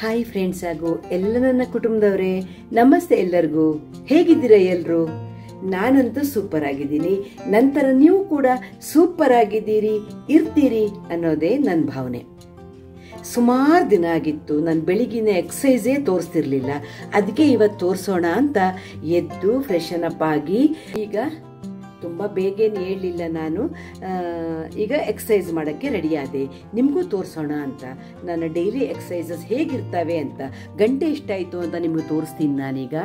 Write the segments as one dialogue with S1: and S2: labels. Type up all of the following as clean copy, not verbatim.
S1: Hi friends ಹಾಗೂ ಎಲ್ಲ ನನ್ನ ಕುಟುಂಬದವರೇ, ನಮಸ್ತೆ ಎಲ್ಲರಿಗೂ. ಹೇಗಿದ್ದೀರಾ ಎಲ್ಲರೂ? ನಾನಂತೂ ಸೂಪರ್ ಆಗಿದ್ದೀನಿ. ನಂತರ ನೀವು ಕೂಡ ಸೂಪರ್ ಆಗಿದ್ದೀರಿ, ಇರ್ತೀರಿ ಅನ್ನೋದೇ ನನ್ನ ಭಾವನೆ. ಸುಮಾರು ದಿನ ಆಗಿತ್ತು ನಾನು ಬೆಳಿಗ್ಗಿನ ಎಕ್ಸಸೈಸೇ ತೋರಿಸ್ತಿರ್ಲಿಲ್ಲ. ಅದಕ್ಕೆ ಇವತ್ತು ತೋರಿಸೋಣ ಅಂತ ಎದ್ದು ಫ್ರೆಶನ್ ಅಪ್ ಆಗಿ, ಈಗ ತುಂಬ ಬೇಗೇನು ಹೇಳಲಿಲ್ಲ ನಾನು, ಈಗ ಎಕ್ಸಸೈಸ್ ಮಾಡೋಕ್ಕೆ ರೆಡಿ ಆದೆ. ನಿಮಗೂ ತೋರಿಸೋಣ ಅಂತ. ನನ್ನ ಡೈಲಿ ಎಕ್ಸಸೈಸಸ್ ಹೇಗಿರ್ತವೆ ಅಂತ, ಗಂಟೆ ಎಷ್ಟಾಯಿತು ಅಂತ ನಿಮಗೂ ತೋರಿಸ್ತೀನಿ ನಾನೀಗ.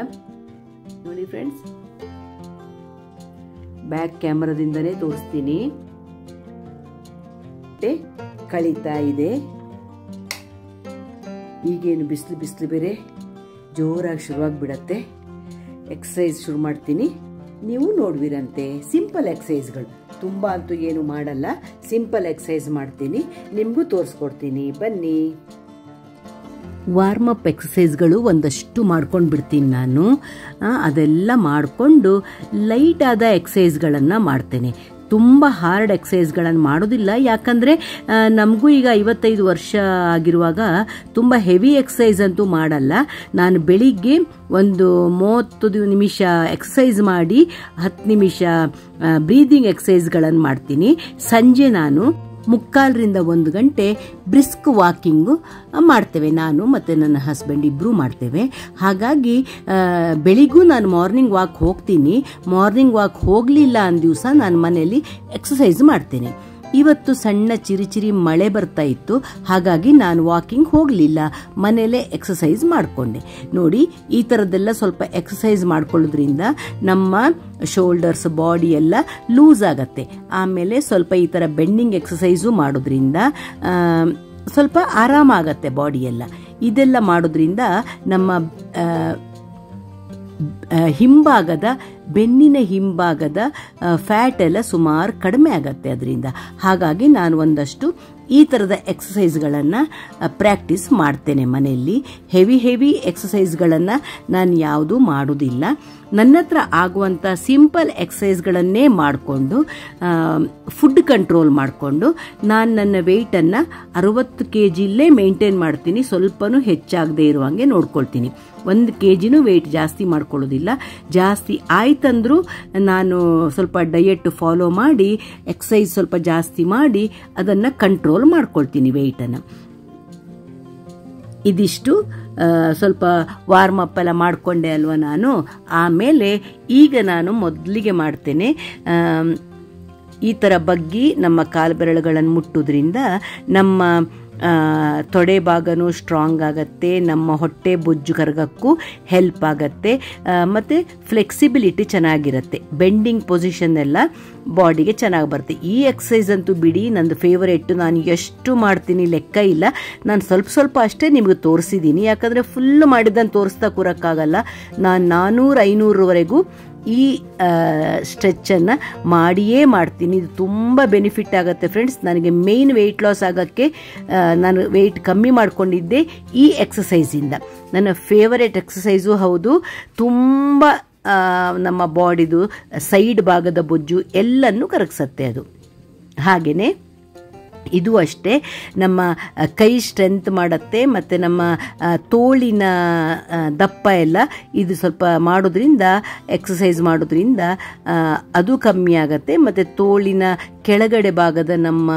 S1: ನೋಡಿ ಫ್ರೆಂಡ್ಸ್, ಬ್ಯಾಕ್ ಕ್ಯಾಮರಾದಿಂದನೇ ತೋರಿಸ್ತೀನಿ. ಕಳೀತಾ ಇದೆ. ಈಗೇನು ಬಿಸಿಲು ಬೇರೆ ಜೋರಾಗಿ ಶುರುವಾಗ್ಬಿಡತ್ತೆ. ಎಕ್ಸಸೈಸ್ ಶುರು ಮಾಡ್ತೀನಿ, ನೀವು ನೋಡ್ವಿರಂತೆ. ಸಿಂಪಲ್ ಎಕ್ಸಸೈಸ್ಗಳು, ತುಂಬ ಅಂತೂ ಏನು ಮಾಡಲ್ಲ, ಸಿಂಪಲ್ ಎಕ್ಸಸೈಸ್ ಮಾಡ್ತೀನಿ, ನಿಮಗೂ ತೋರಿಸ್ಕೊಡ್ತೀನಿ, ಬನ್ನಿ. ವಾರ್ಮಪ್ ಎಕ್ಸಸೈಸ್ಗಳು ಒಂದಷ್ಟು ಮಾಡ್ಕೊಂಡು ಬಿಡ್ತೀನಿ ನಾನು. ಅದೆಲ್ಲ ಮಾಡಿಕೊಂಡು ಲೈಟಾದ ಎಕ್ಸಸೈಸ್ಗಳನ್ನು ಮಾಡ್ತೇನೆ. ತುಂಬ ಹಾರ್ಡ್ ಎಕ್ಸಸೈಸ್ಗಳನ್ನು ಮಾಡೋದಿಲ್ಲ, ಯಾಕಂದರೆ ನಮಗೂ ಈಗ 55 ವರ್ಷ ಆಗಿರುವಾಗ ತುಂಬ ಹೆವಿ ಎಕ್ಸಸೈಸ್ ಅಂತೂ ಮಾಡಲ್ಲ. ನಾನು ಬೆಳಿಗ್ಗೆ ಒಂದು 30 ನಿಮಿಷ ಎಕ್ಸಸೈಸ್ ಮಾಡಿ 10 ನಿಮಿಷ ಬ್ರೀದಿಂಗ್ ಎಕ್ಸಸೈಸ್ಗಳನ್ನು ಮಾಡ್ತೀನಿ. ಸಂಜೆ ನಾನು 3:15 to 1 ಗಂಟೆ ಬ್ರಿಸ್ಕ್ ವಾಕಿಂಗು ಮಾಡ್ತೇವೆ. ನಾನು ಮತ್ತು ನನ್ನ ಹಸ್ಬೆಂಡ್ ಇಬ್ಬರೂ ಮಾಡ್ತೇವೆ. ಹಾಗಾಗಿ ಬೆಳಿಗೂ ನಾನು ಮಾರ್ನಿಂಗ್ ವಾಕ್ ಹೋಗ್ತೀನಿ. ಮಾರ್ನಿಂಗ್ ವಾಕ್ ಹೋಗಲಿಲ್ಲ ಅಂದ ದಿವಸ ನಾನು ಮನೆಯಲ್ಲಿ ಎಕ್ಸಸೈಸ್ ಮಾಡ್ತೇನೆ. ಇವತ್ತು ಸಣ್ಣ ಚಿರಿಚಿರಿ ಮಳೆ ಬರ್ತಾ ಇತ್ತು, ಹಾಗಾಗಿ ನಾನು ವಾಕಿಂಗ್ ಹೋಗಲಿಲ್ಲ, ಮನೆಯಲ್ಲೇ ಎಕ್ಸಸೈಸ್ ಮಾಡಿಕೊಂಡೆ. ನೋಡಿ, ಈ ಥರದ್ದೆಲ್ಲ ಸ್ವಲ್ಪ ಎಕ್ಸಸೈಸ್ ಮಾಡ್ಕೊಳ್ಳೋದ್ರಿಂದ ನಮ್ಮ ಶೋಲ್ಡರ್ಸ್, ಬಾಡಿ ಎಲ್ಲ ಲೂಸ್ ಆಗತ್ತೆ. ಆಮೇಲೆ ಸ್ವಲ್ಪ ಈ ಥರ ಬೆಂಡಿಂಗ್ ಎಕ್ಸಸೈಸು ಮಾಡೋದ್ರಿಂದ ಸ್ವಲ್ಪ ಆರಾಮಾಗತ್ತೆ ಬಾಡಿ ಎಲ್ಲ. ಇದೆಲ್ಲ ಮಾಡೋದ್ರಿಂದ ನಮ್ಮ ಹಿಂಭಾಗದ, ಬೆನ್ನಿನ ಹಿಂಭಾಗದ ಫ್ಯಾಟ್ ಎಲ್ಲ ಸುಮಾರು ಕಡಿಮೆ ಆಗತ್ತೆ ಅದರಿಂದ. ಹಾಗಾಗಿ ನಾನು ಒಂದಷ್ಟು ಈ ಥರದ ಎಕ್ಸಸೈಸ್ಗಳನ್ನು ಪ್ರಾಕ್ಟೀಸ್ ಮಾಡ್ತೇನೆ ಮನೆಯಲ್ಲಿ. ಹೆವಿ ಎಕ್ಸಸೈಸ್ಗಳನ್ನು ನಾನು ಯಾವುದೂ ಮಾಡೋದಿಲ್ಲ. ನನ್ನ ಹತ್ರ ಆಗುವಂಥ ಸಿಂಪಲ್ ಎಕ್ಸಸೈಸ್ಗಳನ್ನೇ ಮಾಡಿಕೊಂಡು, ಫುಡ್ ಕಂಟ್ರೋಲ್ ಮಾಡಿಕೊಂಡು ನಾನು ನನ್ನ ವೆಯ್ಟನ್ನು 60 kg ಮೇಂಟೈನ್ ಮಾಡ್ತೀನಿ. ಸ್ವಲ್ಪನೂ ಹೆಚ್ಚಾಗದೇ ಇರುವಂಗೆ ನೋಡ್ಕೊಳ್ತೀನಿ. 1 kg ವೆಯ್ಟ್ ಜಾಸ್ತಿ ಮಾಡ್ಕೊಳ್ಳೋದಿಲ್ಲ. ಜಾಸ್ತಿ ಆಯ್ತಂದ್ರೂ ನಾನು ಸ್ವಲ್ಪ ಡಯಟ್ ಫಾಲೋ ಮಾಡಿ, ಎಕ್ಸಸೈಸ್ ಸ್ವಲ್ಪ ಜಾಸ್ತಿ ಮಾಡಿ ಅದನ್ನು ಕಂಟ್ರೋಲ್ ಮಾಡ್ಕೊಳ್ತೀನಿ ವೆಯ್ಟನ್ನು. ಇದಿಷ್ಟು ಸ್ವಲ್ಪ ವಾರ್ಮಪ್ ಎಲ್ಲ ಮಾಡಿಕೊಂಡೆ ಅಲ್ವಾ ನಾನು. ಆಮೇಲೆ ಈಗ ನಾನು ಮೊದಲಿಗೆ ಮಾಡ್ತೇನೆ, ಈ ಥರ ಬಗ್ಗಿ ನಮ್ಮ ಕಾಲು ಬೆರಳುಗಳನ್ನು ಮುಟ್ಟೋದ್ರಿಂದ ನಮ್ಮ ತೊಡೆ ಭಾಗನೂ ಸ್ಟ್ರಾಂಗ್ ಆಗತ್ತೆ, ನಮ್ಮ ಹೊಟ್ಟೆ ಬೊಜ್ಜು ಕರಗಕ್ಕೂ ಹೆಲ್ಪ್ ಆಗತ್ತೆ, ಮತ್ತು ಫ್ಲೆಕ್ಸಿಬಿಲಿಟಿ ಚೆನ್ನಾಗಿರುತ್ತೆ. ಬೆಂಡಿಂಗ್ ಪೊಸಿಷನ್ ಎಲ್ಲ ಬಾಡಿಗೆ ಚೆನ್ನಾಗಿ ಬರುತ್ತೆ. ಈ ಎಕ್ಸಸೈಸ್ ಅಂತೂ ಬಿಡಿ, ನಂದು ಫೇವರೇಟ್. ನಾನು ಎಷ್ಟು ಮಾಡ್ತೀನಿ ಲೆಕ್ಕ ಇಲ್ಲ. ನಾನು ಸ್ವಲ್ಪ ಅಷ್ಟೇ ನಿಮಗೆ ತೋರಿಸಿದ್ದೀನಿ, ಯಾಕಂದರೆ ಫುಲ್ ಮಾಡಿದ್ದನ್ನು ತೋರಿಸ್ತಾ ಕೂರಕ್ಕಾಗಲ್ಲ. ನಾನು 400-500ವರೆಗೂ ಈ ಸ್ಟ್ರೆಚ್ಚನ್ನು ಮಾಡಿಯೇ ಮಾಡ್ತೀನಿ. ಇದು ತುಂಬ ಬೆನಿಫಿಟ್ ಆಗುತ್ತೆ ಫ್ರೆಂಡ್ಸ್. ನನಗೆ ಮೇಯ್ನ್ ವೆಯ್ಟ್ ಲಾಸ್ ಆಗೋಕ್ಕೆ, ನಾನು ವೆಯ್ಟ್ ಕಮ್ಮಿ ಮಾಡ್ಕೊಂಡಿದ್ದೆ ಈ ಎಕ್ಸಸೈಸಿಂದ. ನನ್ನ ಫೇವರೇಟ್ ಎಕ್ಸಸೈಸು ಹೌದು. ತುಂಬ ನಮ್ಮ ಬಾಡಿದು ಸೈಡ್ ಭಾಗದ ಬೊಜ್ಜು ಎಲ್ಲನೂ ಕರಗಿಸುತ್ತೆ ಅದು. ಹಾಗೆಯೇ ಇದು ಅಷ್ಟೇ, ನಮ್ಮ ಕೈ ಸ್ಟ್ರೆಂತ್ ಮಾಡುತ್ತೆ, ಮತ್ತು ನಮ್ಮ ತೋಳಿನ ದಪ್ಪ ಎಲ್ಲ ಇದು ಸ್ವಲ್ಪ ಮಾಡೋದ್ರಿಂದ, ಎಕ್ಸಸೈಸ್ ಮಾಡೋದ್ರಿಂದ ಅದು ಕಮ್ಮಿ ಆಗುತ್ತೆ. ಮತ್ತು ತೋಳಿನ ಕೆಳಗಡೆ ಭಾಗದ ನಮ್ಮ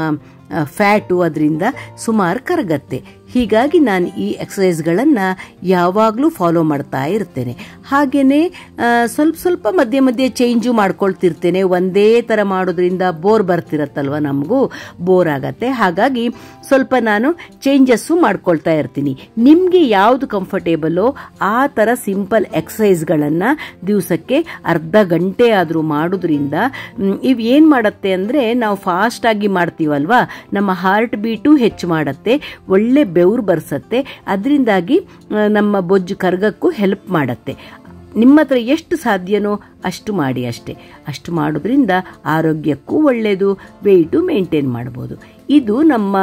S1: ಫ್ಯಾಟು ಅದರಿಂದ ಸುಮಾರು ಕರಗತ್ತೆ. ಹೀಗಾಗಿ ನಾನು ಈ ಎಕ್ಸಸೈಸ್ಗಳನ್ನು ಯಾವಾಗಲೂ ಫಾಲೋ ಮಾಡ್ತಾ ಇರ್ತೇನೆ. ಹಾಗೆಯೇ ಸ್ವಲ್ಪ ಮಧ್ಯೆ ಚೇಂಜು ಮಾಡ್ಕೊಳ್ತಿರ್ತೇನೆ. ಒಂದೇ ಥರ ಮಾಡೋದ್ರಿಂದ ಬೋರ್ ಬರ್ತಿರತ್ತಲ್ವ, ನಮಗೂ ಬೋರ್ ಆಗತ್ತೆ. ಹಾಗಾಗಿ ಸ್ವಲ್ಪ ನಾನು ಚೇಂಜಸ್ಸು ಮಾಡ್ಕೊಳ್ತಾ ಇರ್ತೀನಿ. ನಿಮಗೆ ಯಾವುದು ಕಂಫರ್ಟೇಬಲೋ ಆ ಥರ ಸಿಂಪಲ್ ಎಕ್ಸಸೈಸ್ಗಳನ್ನು ದಿವಸಕ್ಕೆ ಅರ್ಧ ಗಂಟೆ ಆದರೂ ಮಾಡೋದ್ರಿಂದ ಇವು ಏನು ಮಾಡುತ್ತೆ ಅಂದರೆ, ನಾವು ಫಾಸ್ಟಾಗಿ ಮಾಡ್ತೀವಲ್ವ, ನಮ್ಮ ಹಾರ್ಟ್ ಬೀಟು ಹೆಚ್ಚು ಮಾಡುತ್ತೆ, ಒಳ್ಳೆ ಬೆವರು ಬರ್ಸತ್ತೆ. ಅದರಿಂದಾಗಿ ನಮ್ಮ ಬೊಜ್ಜು ಕರಗಕ್ಕೂ ಹೆಲ್ಪ್ ಮಾಡುತ್ತೆ. ನಿಮ್ಮ ಹತ್ರ ಎಷ್ಟು ಸಾಧ್ಯನೋ ಅಷ್ಟು ಮಾಡಿ ಅಷ್ಟೇ. ಅಷ್ಟು ಮಾಡೋದ್ರಿಂದ ಆರೋಗ್ಯಕ್ಕೂ ಒಳ್ಳೆಯದು, ವೆಯ್ಟು ಮೇಂಟೈನ್ ಮಾಡ್ಬೋದು. ಇದು ನಮ್ಮ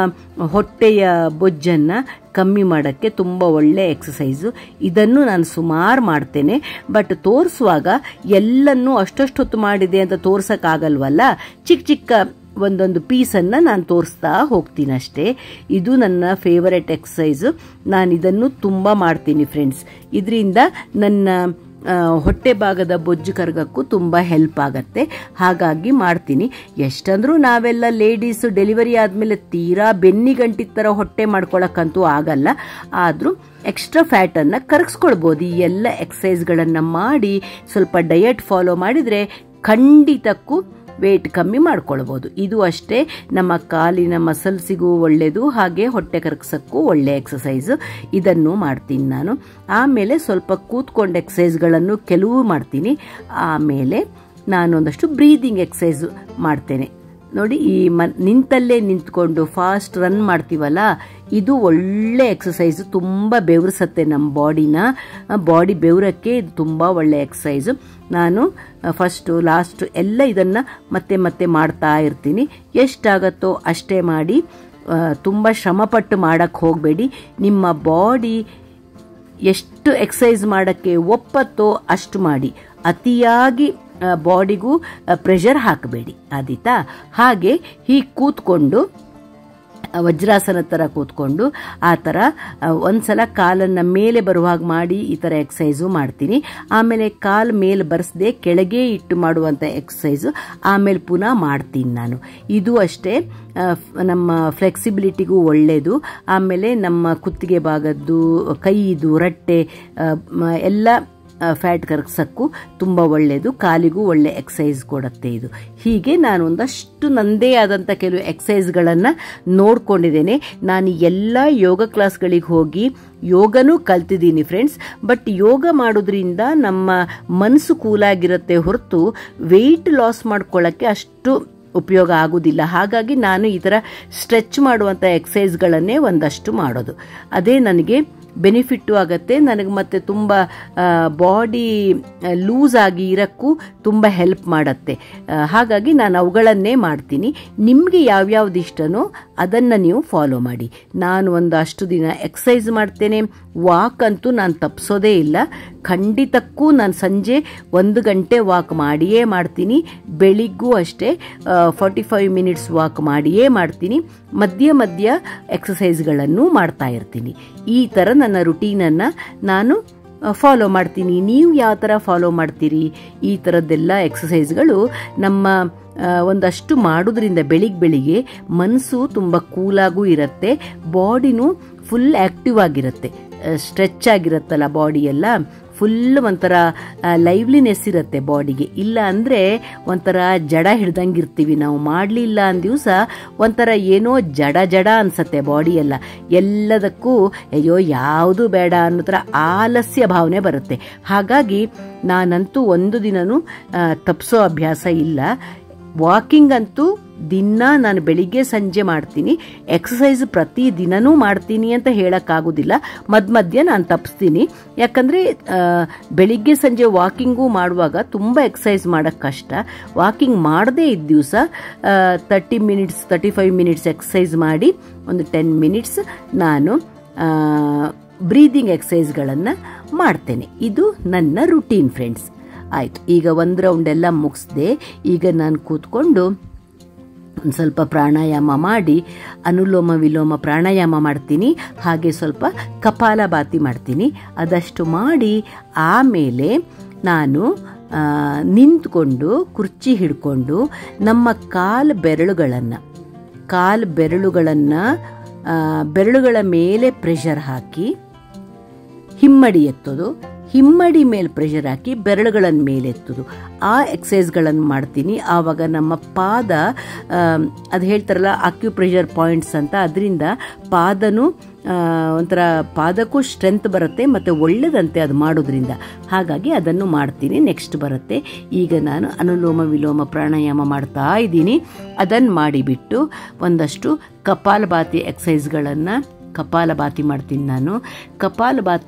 S1: ಹೊಟ್ಟೆಯ ಬೊಜ್ಜನ್ನು ಕಮ್ಮಿ ಮಾಡೋಕ್ಕೆ ತುಂಬ ಒಳ್ಳೆ ಎಕ್ಸಸೈಸು. ಇದನ್ನು ನಾನು ಸುಮಾರು ಮಾಡ್ತೇನೆ. ಬಟ್ ತೋರಿಸುವಾಗ ಎಲ್ಲನೂ ಅಷ್ಟೊತ್ತು ಮಾಡಿದೆ ಅಂತ ತೋರ್ಸೋಕ್ಕಾಗಲ್ವಲ್ಲ. ಚಿಕ್ಕ ಒಂದೊಂದು ಪೀಸನ್ನು ನಾನು ತೋರಿಸ್ತಾ ಹೋಗ್ತೀನಿ ಅಷ್ಟೇ. ಇದು ನನ್ನ ಫೇವರೆಟ್ ಎಕ್ಸಸೈಸು. ನಾನು ಇದನ್ನು ತುಂಬ ಮಾಡ್ತೀನಿ ಫ್ರೆಂಡ್ಸ್. ಇದರಿಂದ ನನ್ನ ಹೊಟ್ಟೆ ಭಾಗದ ಬೊಜ್ಜು ಕರಗಕ್ಕೂ ತುಂಬ ಹೆಲ್ಪ್ ಆಗತ್ತೆ. ಹಾಗಾಗಿ ಮಾಡ್ತೀನಿ. ಎಷ್ಟಂದ್ರೂ ನಾವೆಲ್ಲ ಲೇಡೀಸು ಡೆಲಿವರಿ ಆದಮೇಲೆ ತೀರಾ ಬೆನ್ನಿಗಂಟಿದ ಥರ ಹೊಟ್ಟೆ ಮಾಡ್ಕೊಳಕ್ಕಂತೂ ಆಗಲ್ಲ. ಆದರೂ ಎಕ್ಸ್ಟ್ರಾ ಫ್ಯಾಟನ್ನು ಕರಗಿಸ್ಕೊಳ್ಬೋದು. ಈ ಎಲ್ಲ ಎಕ್ಸಸೈಸ್ಗಳನ್ನು ಮಾಡಿ ಸ್ವಲ್ಪ ಡಯಟ್ ಫಾಲೋ ಮಾಡಿದರೆ ಖಂಡಿತಕ್ಕೂ ವೇಟ್ ಕಮ್ಮಿ ಮಾಡ್ಕೊಳ್ಬೋದು. ಇದು ಅಷ್ಟೇ ನಮ್ಮ ಕಾಲಿನ ಮಸಲ್ಸಿಗೂ ಒಳ್ಳೆಯದು, ಹಾಗೆ ಹೊಟ್ಟೆ ಕರಗಿಸೋಕ್ಕೂ ಒಳ್ಳೆ ಎಕ್ಸಸೈಸು. ಇದನ್ನು ಮಾಡ್ತೀನಿ ನಾನು. ಆಮೇಲೆ ಸ್ವಲ್ಪ ಕೂತ್ಕೊಂಡು ಎಕ್ಸಸೈಸ್ಗಳನ್ನು ಕೆಲವು ಮಾಡ್ತೀನಿ. ಆಮೇಲೆ ನಾನೊಂದಷ್ಟು ಬ್ರೀದಿಂಗ್ ಎಕ್ಸಸೈಸು ಮಾಡ್ತೇನೆ. ನೋಡಿ, ಈ ನಿಂತಲ್ಲೇ ನಿಂತ್ಕೊಂಡು ಫಾಸ್ಟ್ ರನ್ ಮಾಡ್ತೀವಲ್ಲ, ಇದು ಒಳ್ಳೆ ಎಕ್ಸಸೈಸು. ತುಂಬ ಬೆವರಿಸತ್ತೆ ನಮ್ಮ ಬಾಡಿನ. ಬಾಡಿ ಬೆವರಕ್ಕೆ ಇದು ತುಂಬ ಒಳ್ಳೆ ಎಕ್ಸಸೈಸು. ನಾನು ಫಸ್ಟು ಲಾಸ್ಟು ಎಲ್ಲ ಇದನ್ನು ಮತ್ತೆ ಮತ್ತೆ ಮಾಡ್ತಾ ಇರ್ತೀನಿ. ಎಷ್ಟಾಗತ್ತೋ ಅಷ್ಟೇ ಮಾಡಿ. ತುಂಬ ಶ್ರಮಪಟ್ಟು ಮಾಡೋಕ್ಕೆ ಹೋಗಬೇಡಿ. ನಿಮ್ಮ ಬಾಡಿ ಎಷ್ಟು ಎಕ್ಸಸೈಸ್ ಮಾಡೋಕ್ಕೆ ಒಪ್ಪತ್ತೋ ಅಷ್ಟು ಮಾಡಿ. ಅತಿಯಾಗಿ ಬಾಡಿಗೂ ಪ್ರೆಷರ್ ಹಾಕಬೇಡಿ, ಆದೀತಾ? ಹಾಗೆ ಹೀಗೆ ಕೂತ್ಕೊಂಡು ವಜ್ರಾಸನ ಥರ ಕೂತ್ಕೊಂಡು ಆ ಥರ ಒಂದ್ಸಲ ಕಾಲನ್ನು ಮೇಲೆ ಬರುವಾಗ ಮಾಡಿ ಈ ಥರ ಎಕ್ಸಸೈಸು ಮಾಡ್ತೀನಿ. ಆಮೇಲೆ ಕಾಲು ಮೇಲೆ ಬರೆಸದೆ ಕೆಳಗೆ ಇಟ್ಟು ಮಾಡುವಂಥ ಎಕ್ಸಸೈಸು ಆಮೇಲೆ ಪುನಃ ಮಾಡ್ತೀನಿ ನಾನು. ಇದು ಅಷ್ಟೇ ನಮ್ಮ ಫ್ಲೆಕ್ಸಿಬಿಲಿಟಿಗೂ ಒಳ್ಳೆಯದು. ಆಮೇಲೆ ನಮ್ಮ ಕುತ್ತಿಗೆ ಭಾಗದ್ದು, ಕೈದು, ರಟ್ಟೆ ಎಲ್ಲ ಫ್ಯಾಟ್ ಕರಗಿಸೋಕ್ಕೂ ತುಂಬ ಒಳ್ಳೆಯದು. ಕಾಲಿಗೂ ಒಳ್ಳೆ ಎಕ್ಸಸೈಸ್ ಕೊಡುತ್ತೆ ಇದು. ಹೀಗೆ ನಾನು ಒಂದಷ್ಟು ನನ್ನದೇ ಆದಂಥ ಕೆಲವು ಎಕ್ಸಸೈಸ್ಗಳನ್ನು ನೋಡ್ಕೊಂಡಿದ್ದೇನೆ. ನಾನು ಎಲ್ಲ ಯೋಗ ಕ್ಲಾಸ್ಗಳಿಗೆ ಹೋಗಿ ಯೋಗನೂ ಕಲ್ತಿದ್ದೀನಿ ಫ್ರೆಂಡ್ಸ್. ಬಟ್ ಯೋಗ ಮಾಡೋದ್ರಿಂದ ನಮ್ಮ ಮನಸ್ಸು ಕೂಲಾಗಿರುತ್ತೆ ಹೊರತು ವೆಯ್ಟ್ ಲಾಸ್ ಮಾಡ್ಕೊಳ್ಳೋಕ್ಕೆ ಅಷ್ಟು ಉಪಯೋಗ ಆಗೋದಿಲ್ಲ. ಹಾಗಾಗಿ ನಾನು ಈ ಥರ ಸ್ಟ್ರೆಚ್ ಮಾಡುವಂಥ ಎಕ್ಸಸೈಸ್ಗಳನ್ನೇ ಒಂದಷ್ಟು ಮಾಡೋದು. ಅದೇ ನನಗೆ ಬೆನಿಫಿಟ್ಟು ಆಗುತ್ತೆ. ನನಗೆ ಮತ್ತೆ ತುಂಬ ಬಾಡಿ ಲೂಸ್ ಆಗಿ ಇರೋಕ್ಕೂ ತುಂಬ ಹೆಲ್ಪ್ ಮಾಡುತ್ತೆ. ಹಾಗಾಗಿ ನಾನು ಅವುಗಳನ್ನೇ ಮಾಡ್ತೀನಿ. ನಿಮಗೆ ಯಾವ್ಯಾವ್ದು ಇಷ್ಟನೋ ಅದನ್ನು ನೀವು ಫಾಲೋ ಮಾಡಿ. ನಾನು ಒಂದಷ್ಟು ದಿನ ಎಕ್ಸಸೈಸ್ ಮಾಡ್ತೇನೆ. ವಾಕ್ ಅಂತೂ ನಾನು ತಪ್ಪಿಸೋದೇ ಇಲ್ಲ. ಖಂಡಿತಕ್ಕೂ ನಾನು ಸಂಜೆ 1 ಗಂಟೆ ವಾಕ್ ಮಾಡಿಯೇ ಮಾಡ್ತೀನಿ. ಬೆಳಿಗ್ಗೂ ಅಷ್ಟೇ 45 ಮಿನಿಟ್ಸ್ ವಾಕ್ ಮಾಡಿಯೇ ಮಾಡ್ತೀನಿ. ಮಧ್ಯ ಮಧ್ಯ ಎಕ್ಸಸೈಸ್ಗಳನ್ನು ಮಾಡ್ತಾ ಇರ್ತೀನಿ. ಈ ಥರ ನನ್ನ ರುಟೀನನ್ನು ನಾನು ಫಾಲೋ ಮಾಡ್ತೀನಿ. ನೀವು ಯಾವ ಥರ ಫಾಲೋ ಮಾಡ್ತೀರಿ? ಈ ಥರದ್ದೆಲ್ಲ ಎಕ್ಸಸೈಸ್ಗಳು ನಮ್ಮ ಒಂದಷ್ಟು ಮಾಡೋದ್ರಿಂದ ಬೆಳಿಗ್ಗೆ ಮನಸ್ಸು ತುಂಬ ಕೂಲಾಗೂ ಇರುತ್ತೆ, ಬಾಡಿನೂ ಫುಲ್ ಆ್ಯಕ್ಟಿವ್ ಆಗಿರುತ್ತೆ, ಸ್ಟ್ರೆಚ್ ಆಗಿರುತ್ತಲ್ಲ ಬಾಡಿ ಎಲ್ಲ, ಫುಲ್ ಒಂಥರ ಲೈವ್ಲಿನೆಸ್ ಇರುತ್ತೆ ಬಾಡಿಗೆ. ಇಲ್ಲ ಅಂದರೆ ಒಂಥರ ಜಡ ಹಿಡ್ದಂಗಿರ್ತೀವಿ ನಾವು. ಮಾಡಲಿಲ್ಲ ಅಂದ ದಿವಸ ಒಂಥರ ಏನೋ ಜಡ ಅನಿಸತ್ತೆ ಬಾಡಿ ಎಲ್ಲ. ಎಲ್ಲದಕ್ಕೂ ಅಯ್ಯೋ ಯಾವುದು ಬೇಡ ಅನ್ನೋ ಥರ ಆಲಸ್ಯ ಭಾವನೆ ಬರುತ್ತೆ. ಹಾಗಾಗಿ ನಾನಂತೂ ಒಂದು ದಿನನೂ ತಪ್ಪಿಸೋ ಅಭ್ಯಾಸ ಇಲ್ಲ. ವಾಕಿಂಗ್ ಅಂತೂ ದಿನ ನಾನು ಬೆಳಿಗ್ಗೆ ಸಂಜೆ ಮಾಡ್ತೀನಿ. ಎಕ್ಸಸೈಸ್ ಪ್ರತಿ ದಿನನೂ ಮಾಡ್ತೀನಿ ಅಂತ ಹೇಳೋಕ್ಕಾಗೋದಿಲ್ಲ. ಮಧ್ಯ ನಾನು ತಪ್ಪಿಸ್ತೀನಿ. ಯಾಕಂದರೆ ಬೆಳಿಗ್ಗೆ ಸಂಜೆ ವಾಕಿಂಗು ಮಾಡುವಾಗ ತುಂಬ ಎಕ್ಸಸೈಸ್ ಮಾಡೋಕ್ಕೆ ಕಷ್ಟ. ವಾಕಿಂಗ್ ಮಾಡದೇ ಇದ್ದ ದಿವಸ 30 ಮಿನಿಟ್ಸ್ 35 ಮಿನಿಟ್ಸ್ ಎಕ್ಸಸೈಸ್ ಮಾಡಿ ಒಂದು 10 ಮಿನಿಟ್ಸ್ ನಾನು ಬ್ರೀದಿಂಗ್ ಎಕ್ಸಸೈಸ್ಗಳನ್ನು ಮಾಡ್ತೇನೆ. ಇದು ನನ್ನ ರುಟೀನ್ ಫ್ರೆಂಡ್ಸ್. ಆಯಿತು, ಈಗ 1 ರೌಂಡ್ ಎಲ್ಲ ಮುಗಿಸ್ದೆ. ಈಗ ನಾನು ಕೂತ್ಕೊಂಡು ಒಂದು ಸ್ವಲ್ಪ ಪ್ರಾಣಾಯಾಮ ಮಾಡಿ, ಅನುಲೋಮ ವಿಲೋಮ ಪ್ರಾಣಾಯಾಮ ಮಾಡ್ತೀನಿ. ಹಾಗೆ ಸ್ವಲ್ಪ ಕಪಾಲಭಾತಿ ಮಾಡ್ತೀನಿ. ಅದಷ್ಟು ಮಾಡಿ ಆಮೇಲೆ ನಾನು ನಿಂತ್ಕೊಂಡು ಕುರ್ಚಿ ಹಿಡ್ಕೊಂಡು ನಮ್ಮ ಬೆರಳುಗಳ ಮೇಲೆ ಪ್ರೆಷರ್ ಹಾಕಿ ಹಿಮ್ಮಡಿ ಎತ್ತೋದು, ಹಿಮ್ಮಡಿ ಮೇಲೆ ಪ್ರೆಷರ್ ಹಾಕಿ ಬೆರಳುಗಳನ್ನು ಮೇಲೆ ಎತ್ತೋದು, ಆ ಎಕ್ಸಸೈಸ್ಗಳನ್ನು ಮಾಡ್ತೀನಿ. ಆವಾಗ ನಮ್ಮ ಪಾದ, ಅದು ಹೇಳ್ತಾರಲ್ಲ ಅಕ್ಯುಪ್ರೆಷರ್ ಪಾಯಿಂಟ್ಸ್ ಅಂತ, ಅದರಿಂದ ಪಾದನೂ ಒಂಥರ ಪಾದಕ್ಕೂ ಸ್ಟ್ರೆಂತ್ ಬರುತ್ತೆ ಮತ್ತು ಒಳ್ಳೆದಂತೆ ಅದು ಮಾಡೋದ್ರಿಂದ. ಹಾಗಾಗಿ ಅದನ್ನು ಮಾಡ್ತೀನಿ. ನೆಕ್ಸ್ಟ್ ಬರುತ್ತೆ. ಈಗ ನಾನು ಅನುಲೋಮ ವಿಲೋಮ ಪ್ರಾಣಾಯಾಮ ಮಾಡ್ತಾ ಇದ್ದೀನಿ. ಅದನ್ನು ಮಾಡಿಬಿಟ್ಟು ಒಂದಷ್ಟು ಕಪಾಲಭಾತಿ ಎಕ್ಸಸೈಸ್ಗಳನ್ನು ಕಪಾಲಭಾತಿ ಮಾಡ್ತೀನಿ ನಾನು.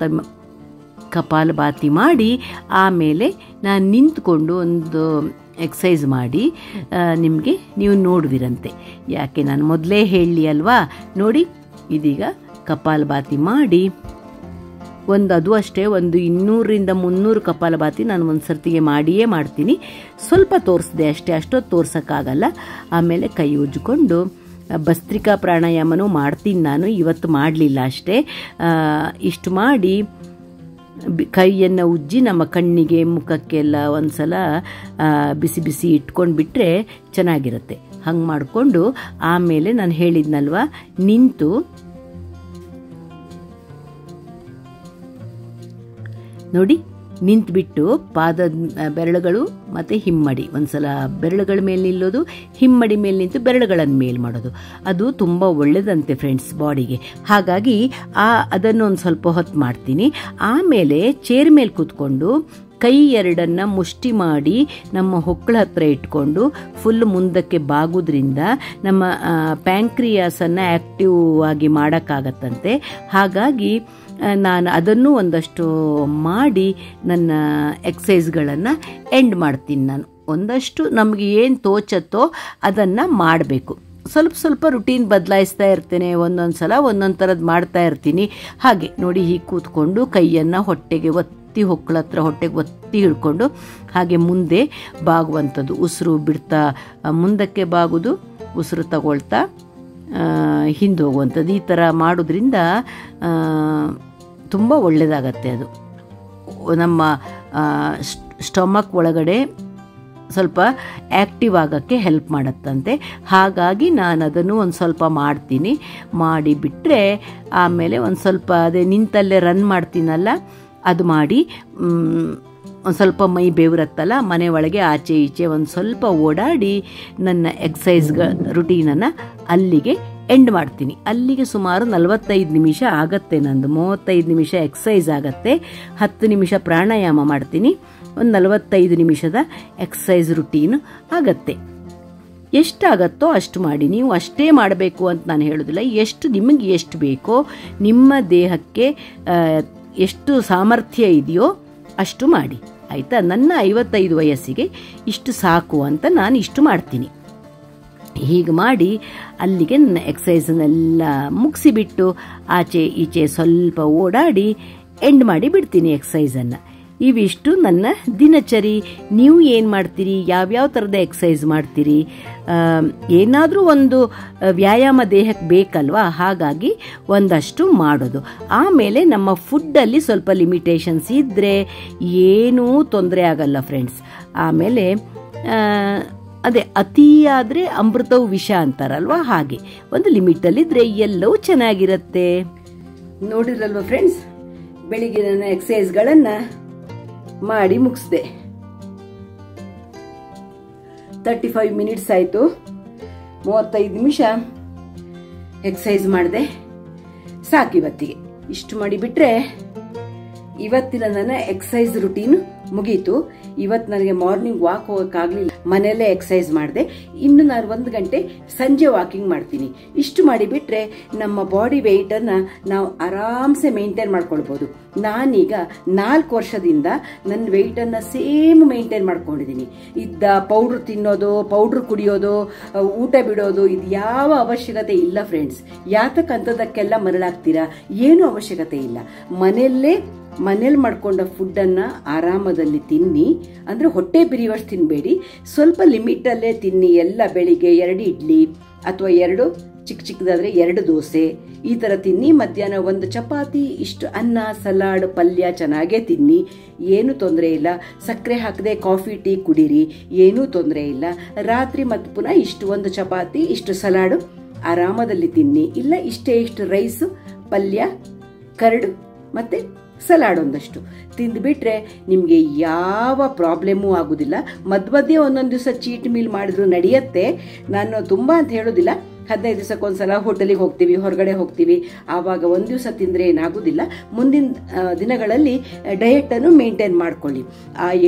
S1: ಕಪಾಲಭಾತಿ ಮಾಡಿ ಆಮೇಲೆ ನಾನು ನಿಂತ್ಕೊಂಡು ಒಂದು ಎಕ್ಸಸೈಸ್ ಮಾಡಿ ನಿಮಗೆ ನೀವು ನೋಡುವಿರಂತೆ. ಯಾಕೆ ನಾನು ಮೊದಲೇ ಹೇಳಲಿ ಅಲ್ವಾ. ನೋಡಿ, ಇದೀಗ ಕಪಾಲಭಾತಿ ಮಾಡಿ ಅದು ಅಷ್ಟೇ ಒಂದು 200ರಿಂದ 300 ಕಪಾಲಭಾತಿ ನಾನು ಒಂದು ಸರ್ತಿಗೆ ಮಾಡಿಯೇ ಮಾಡ್ತೀನಿ. ಸ್ವಲ್ಪ ತೋರಿಸಿದೆ ಅಷ್ಟೇ, ಅಷ್ಟೊತ್ತು ತೋರ್ಸೋಕ್ಕಾಗಲ್ಲ. ಆಮೇಲೆ ಕೈ ಉಜ್ಜಿಕೊಂಡು ಭಸ್ತ್ರಿಕಾ ಪ್ರಾಣಾಯಾಮನೂ ಮಾಡ್ತೀನಿ ನಾನು, ಇವತ್ತು ಮಾಡಲಿಲ್ಲ ಅಷ್ಟೇ. ಇಷ್ಟು ಮಾಡಿ ಕೈಯನ್ನು ಉಜ್ಜಿ ನಮ್ಮ ಕಣ್ಣಿಗೆ ಮುಖಕ್ಕೆಲ್ಲ ಒಂದು ಸಲ ಬಿಸಿ ಬಿಸಿ ಇಟ್ಕೊಂಡು ಬಿಟ್ಟರೆ ಚೆನ್ನಾಗಿರುತ್ತೆ. ಹಂಗೆ ಮಾಡಿಕೊಂಡು ಆಮೇಲೆ ನಾನು ಹೇಳಿದ್ನಲ್ವ, ನಿಂತು ನೋಡಿ, ನಿಂತುಬಿಟ್ಟು ಪಾದದ ಬೆರಳುಗಳು ಮತ್ತು ಹಿಮ್ಮಡಿ ಒಂದ್ಸಲ ಬೆರಳುಗಳ ಮೇಲೆ ನಿಲ್ಲೋದು, ಹಿಮ್ಮಡಿ ಮೇಲೆ ನಿಂತು ಬೆರಳುಗಳನ್ನು ಮೇಲೆ ಮಾಡೋದು, ಅದು ತುಂಬ ಒಳ್ಳೆಯದಂತೆ ಫ್ರೆಂಡ್ಸ್ ಬಾಡಿಗೆ. ಹಾಗಾಗಿ ಅದನ್ನು ಒಂದು ಸ್ವಲ್ಪ ಹೊತ್ತು ಮಾಡ್ತೀನಿ. ಆಮೇಲೆ ಚೇರ್ ಮೇಲೆ ಕೂತ್ಕೊಂಡು ಕೈ ಎರಡನ್ನು ಮುಷ್ಟಿ ಮಾಡಿ ನಮ್ಮ ಹೊಕ್ಕಳ ಹತ್ರ ಇಟ್ಕೊಂಡು ಫುಲ್ ಮುಂದಕ್ಕೆ ಬಾಗೋದ್ರಿಂದ ನಮ್ಮ ಪ್ಯಾಂಕ್ರಿಯಾಸನ್ನು ಆ್ಯಕ್ಟಿವ್ ಆಗಿ ಮಾಡೋಕ್ಕಾಗತ್ತಂತೆ. ಹಾಗಾಗಿ ನಾನು ಅದನ್ನು ಒಂದಷ್ಟು ಮಾಡಿ ನನ್ನ ಎಕ್ಸಸೈಸ್ಗಳನ್ನು ಎಂಡ್ ಮಾಡ್ತೀನಿ. ನಾನು ಒಂದಷ್ಟು ನಮಗೆ ಏನು ತೋಚತ್ತೋ ಅದನ್ನು ಮಾಡಬೇಕು. ಸ್ವಲ್ಪ ಸ್ವಲ್ಪ ರುಟೀನ್ ಬದಲಾಯಿಸ್ತಾ ಇರ್ತೇನೆ, ಒಂದೊಂದು ಸಲ ಒಂದೊಂದು ಥರದ್ದು ಮಾಡ್ತಾ ಇರ್ತೀನಿ. ಹಾಗೆ ನೋಡಿ, ಹೀಗೆ ಕೂತ್ಕೊಂಡು ಕೈಯನ್ನು ಹೊಟ್ಟೆಗೆ ಹೊಕ್ಕಳ ಹತ್ರ ಹೊಟ್ಟೆಗೆ ಒತ್ತಿ ಹಿಡ್ಕೊಂಡು ಹಾಗೆ ಮುಂದೆ ಬಾಗುವಂಥದ್ದು, ಉಸಿರು ಬಿಡ್ತಾ ಮುಂದಕ್ಕೆ ಬಾಗುದು, ಉಸಿರು ತಗೊಳ್ತಾ ಹಿಂದೆ ಹೋಗುವಂಥದ್ದು. ಈ ಥರ ಮಾಡೋದ್ರಿಂದ ತುಂಬ ಒಳ್ಳೆಯದಾಗತ್ತೆ. ಅದು ನಮ್ಮ ಸ್ಟಮಕ್ ಒಳಗಡೆ ಸ್ವಲ್ಪ ಆ್ಯಕ್ಟಿವ್ ಆಗೋಕ್ಕೆ ಹೆಲ್ಪ್ ಮಾಡುತ್ತಂತೆ. ಹಾಗಾಗಿ ನಾನು ಅದನ್ನು ಒಂದು ಸ್ವಲ್ಪ ಮಾಡ್ತೀನಿ. ಮಾಡಿಬಿಟ್ರೆ ಆಮೇಲೆ ಒಂದು ಸ್ವಲ್ಪ ಅದೇ ನಿಂತಲ್ಲೇ ರನ್ ಮಾಡ್ತೀನಲ್ಲ, ಅದು ಮಾಡಿ ಒಂದು ಸ್ವಲ್ಪ ಮೈ ಬೆವರತ್ತಲ್ಲ, ಮನೆ ಒಳಗೆ ಆಚೆ ಈಚೆ ಒಂದು ಸ್ವಲ್ಪ ಓಡಾಡಿ ನನ್ನ ಎಕ್ಸಸೈಸ್ಗಳ ರುಟೀನನ್ನು ಅಲ್ಲಿಗೆ ಎಂಡ್ ಮಾಡ್ತೀನಿ. ಅಲ್ಲಿಗೆ ಸುಮಾರು 45 ನಿಮಿಷ ಆಗತ್ತೆ. ನಂದು 35 ನಿಮಿಷ ಎಕ್ಸಸೈಸ್ ಆಗತ್ತೆ, 10 ನಿಮಿಷ ಪ್ರಾಣಾಯಾಮ ಮಾಡ್ತೀನಿ, ಒಂದು 45 ನಿಮಿಷದ ಎಕ್ಸಸೈಸ್ ರುಟೀನ್ ಆಗತ್ತೆ. ಎಷ್ಟಾಗತ್ತೋ ಅಷ್ಟು ಮಾಡಿ. ನೀವು ಅಷ್ಟೇ ಮಾಡಬೇಕು ಅಂತ ನಾನು ಹೇಳೋದಿಲ್ಲ, ನಿಮಗೆ ಎಷ್ಟು ಬೇಕೋ, ನಿಮ್ಮ ದೇಹಕ್ಕೆ ಎಷ್ಟು ಸಾಮರ್ಥ್ಯ ಇದೆಯೋ ಅಷ್ಟು ಮಾಡಿ, ಆಯಿತಾ. ನನ್ನ 55 ವಯಸ್ಸಿಗೆ ಇಷ್ಟು ಸಾಕು ಅಂತ ನಾನು ಇಷ್ಟು ಮಾಡ್ತೀನಿ. ಹೀಗೆ ಮಾಡಿ ಅಲ್ಲಿಗೆ ನನ್ನ ಎಕ್ಸಸೈಸನ್ನೆಲ್ಲ ಮುಗಿಸಿಬಿಟ್ಟು ಆಚೆ ಈಚೆ ಸ್ವಲ್ಪ ಓಡಾಡಿ ಎಂಡ್ ಮಾಡಿ ಬಿಡ್ತೀನಿ ಎಕ್ಸಸೈಸನ್ನು. ಇವಿಷ್ಟು ನನ್ನ ದಿನಚರಿ. ನೀವು ಏನು ಮಾಡ್ತೀರಿ? ಯಾವ್ಯಾವ ಥರದ ಎಕ್ಸಸೈಸ್ ಮಾಡ್ತೀರಿ? ಏನಾದರೂ ಒಂದು ವ್ಯಾಯಾಮ ದೇಹಕ್ಕೆ ಬೇಕಲ್ವಾ, ಹಾಗಾಗಿ ಒಂದಷ್ಟು ಮಾಡೋದು. ಆಮೇಲೆ ನಮ್ಮ ಫುಡ್ಡಲ್ಲಿ ಸ್ವಲ್ಪ ಲಿಮಿಟೇಷನ್ಸ್ ಇದ್ದರೆ ಏನೂ ತೊಂದರೆ ಆಗಲ್ಲ ಫ್ರೆಂಡ್ಸ್. ಆಮೇಲೆ ಅದೇ ಅತಿಯಾದರೆ ಅಮೃತವು ವಿಷ ಅಂತಾರಲ್ವ, ಹಾಗೆ ಒಂದು ಲಿಮಿಟಲ್ಲಿದ್ದರೆ ಎಲ್ಲವೂ ಚೆನ್ನಾಗಿರುತ್ತೆ. ನೋಡಿರಲ್ವ ಫ್ರೆಂಡ್ಸ್, ಬೆಳಿಗ್ಗೆ ನನ್ನ ಎಕ್ಸಸೈಸ್ಗಳನ್ನು ಮಾಡಿ ಮುಗಿಸ್ದೆ. 35 ಮಿನಿಟ್ಸ್ ಆಯಿತು. 35 ನಿಮಿಷ ಎಕ್ಸಸೈಸ್ ಮಾಡಿದೆ, ಸಾಕಿವತ್ತಿಗೆ. ಇಷ್ಟು ಮಾಡಿಬಿಟ್ರೆ ಇವತ್ತಿನ ನನ್ನ ಎಕ್ಸಸೈಸ್ ರುಟೀನ್ ಮುಗೀತು. ಇವತ್ತು ನನಗೆ ಮಾರ್ನಿಂಗ್ ವಾಕ್ ಹೋಗೋಕ್ಕಾಗಲಿಲ್ಲ, ಮನೆಯಲ್ಲೇ ಎಕ್ಸಸೈಸ್ ಮಾಡಿದೆ. ಇನ್ನು ನಾನು 1 ಗಂಟೆ ಸಂಜೆ ವಾಕಿಂಗ್ ಮಾಡ್ತೀನಿ. ಇಷ್ಟು ಮಾಡಿಬಿಟ್ರೆ ನಮ್ಮ ಬಾಡಿ ವೆಯ್ಟನ್ನು ನಾವು ಆರಾಮ್ಸೆ ಮೇಂಟೈನ್ ಮಾಡ್ಕೊಳ್ಬೋದು. ನಾನೀಗ 4 ವರ್ಷದಿಂದ ನನ್ನ ವೆಯ್ಟನ್ನು ಸೇಮ್ ಮೇಂಟೈನ್ ಮಾಡ್ಕೊಂಡಿದ್ದೀನಿ. ಪೌಡ್ರ್ ತಿನ್ನೋದು, ಪೌಡ್ರ್ ಕುಡಿಯೋದು, ಊಟ ಬಿಡೋದು, ಇದು ಯಾವ ಅವಶ್ಯಕತೆ ಇಲ್ಲ ಫ್ರೆಂಡ್ಸ್. ಯಾತಕ್ಕಂಥದ್ದಕ್ಕೆಲ್ಲ ಮರಳಾಗ್ತೀರಾ? ಏನೂ ಅವಶ್ಯಕತೆ ಇಲ್ಲ. ಮನೇಲಿ ಮಾಡ್ಕೊಂಡ ಫುಡ್ಡನ್ನು ಆರಾಮದಲ್ಲಿ ತಿನ್ನಿ. ಅಂದರೆ ಹೊಟ್ಟೆ ಬಿರಿಯುವಷ್ಟು ತಿನ್ನಬೇಡಿ, ಸ್ವಲ್ಪ ಲಿಮಿಟಲ್ಲೇ ತಿನ್ನಿ. ಎಲ್ಲ ಬೆಳಿಗ್ಗೆ 2 ಇಡ್ಲಿ ಅಥವಾ 2 ಚಿಕ್ಕದಾದರೆ 2 ದೋಸೆ ಈ ಥರ ತಿನ್ನಿ. ಮಧ್ಯಾಹ್ನ 1 ಚಪಾತಿ, ಇಷ್ಟು ಅನ್ನ, ಸಲಾಡ್, ಪಲ್ಯ ಚೆನ್ನಾಗೇ ತಿನ್ನಿ, ಏನೂ ತೊಂದರೆ ಇಲ್ಲ. ಸಕ್ಕರೆ ಹಾಕದೆ ಕಾಫಿ ಟೀ ಕುಡೀರಿ, ಏನೂ ತೊಂದರೆ ಇಲ್ಲ. ರಾತ್ರಿ ಮತ್ತು ಪುನಃ ಇಷ್ಟು 1 ಚಪಾತಿ, ಇಷ್ಟು ಸಲಾಡು ಆರಾಮದಲ್ಲಿ ತಿನ್ನಿ. ಇಲ್ಲ ಇಷ್ಟು ರೈಸು, ಪಲ್ಯ, ಕರಡು ಮತ್ತು ಸಲಾಡ್ ಒಂದಷ್ಟು ತಿಂದುಬಿಟ್ರೆ ನಿಮಗೆ ಯಾವ ಪ್ರಾಬ್ಲಮ್ಮೂ ಆಗೋದಿಲ್ಲ. ಮಧ್ಯೆ ಒಂದೊಂದು ದಿವಸ ಚೀಟ್ ಮೀಲ್ ಮಾಡಿದ್ರು ನಡೆಯುತ್ತೆ. ನಾನು ತುಂಬ ಅಂತ ಹೇಳೋದಿಲ್ಲ, 15 ದಿವಸಕ್ಕೊಂದ್ಸಲ ಹೋಟೆಲಿಗೆ ಹೋಗ್ತೀವಿ, ಹೊರಗಡೆ ಹೋಗ್ತೀವಿ, ಆವಾಗ ಒಂದು ದಿವಸ ತಿಂದರೆ ಏನಾಗೋದಿಲ್ಲ. ಮುಂದಿನ ದಿನಗಳಲ್ಲಿ ಡಯಟನ್ನು ಮೇಂಟೈನ್ ಮಾಡ್ಕೊಳ್ಳಿ.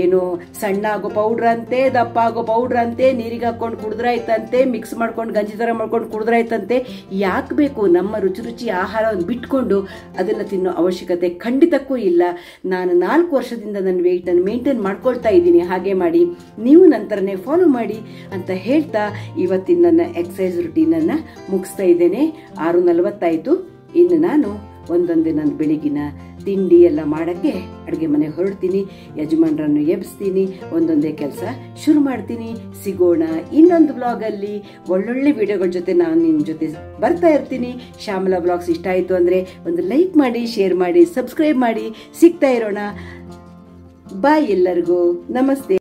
S1: ಏನು ಸಣ್ಣ ಆಗೋ ಪೌಡ್ರ್ ಅಂತೆ, ದಪ್ಪ ಆಗೋ ಪೌಡ್ರ್ ಅಂತೆ, ನೀರಿಗೆ ಹಾಕ್ಕೊಂಡು ಕುಡಿದ್ರಾಯ್ತಂತೆ, ಮಿಕ್ಸ್ ಮಾಡ್ಕೊಂಡು ಗಂಜಿ ಥರ ಮಾಡ್ಕೊಂಡು ಕುಡಿದ್ರಾಯ್ತಂತೆ. ಯಾಕೆ ಬೇಕು? ನಮ್ಮ ರುಚಿ ಆಹಾರವನ್ನು ಬಿಟ್ಕೊಂಡು ಅದನ್ನು ತಿನ್ನೋ ಅವಶ್ಯಕತೆ ಖಂಡಿತಕ್ಕೂ ಇಲ್ಲ. ನಾನು 4 ವರ್ಷದಿಂದ ನನ್ನ ವೆಯ್ಟನ್ನು ಮೇಂಟೈನ್ ಮಾಡ್ಕೊಳ್ತಾ ಇದ್ದೀನಿ. ಹಾಗೆ ಮಾಡಿ, ನೀವು ನಂತರನೇ ಫಾಲೋ ಮಾಡಿ ಅಂತ ಹೇಳ್ತಾ ಇವತ್ತಿನ ನನ್ನ ಎಕ್ಸಸೈಸ್ ರುಟೀನನ್ನು ಮುಗಿಸ್ತಾ ಇದ್ದೇನೆ. 6:40 ಆಯಿತು. ಇನ್ನು ನಾನು ಒಂದೊಂದೇ ನನ್ನ ಬೆಳಗಿನ ತಿಂಡಿ ಎಲ್ಲ ಮಾಡೋಕ್ಕೆ ಅಡುಗೆ ಮನೆ ಹೊರಡ್ತೀನಿ. ಯಜಮಾನರನ್ನು ಎಬ್ಸ್ತೀನಿ, ಒಂದೊಂದೇ ಕೆಲಸ ಶುರು ಮಾಡ್ತೀನಿ. ಸಿಗೋಣ ಇನ್ನೊಂದು ಬ್ಲಾಗಲ್ಲಿ. ಒಳ್ಳೊಳ್ಳೆ ವಿಡಿಯೋಗಳ ಜೊತೆ ನಾನು ನಿಮ್ಮ ಜೊತೆ ಬರ್ತಾ ಇರ್ತೀನಿ. ಶ್ಯಾಮಲಾ ಬ್ಲಾಗ್ಸ್ ಇಷ್ಟ ಆಯಿತು ಅಂದರೆ ಒಂದು ಲೈಕ್ ಮಾಡಿ, ಶೇರ್ ಮಾಡಿ, ಸಬ್ಸ್ಕ್ರೈಬ್ ಮಾಡಿ. ಸಿಗ್ತಾ ಇರೋಣ. ಬಾಯ್ ಎಲ್ಲರಿಗೂ. ನಮಸ್ತೆ.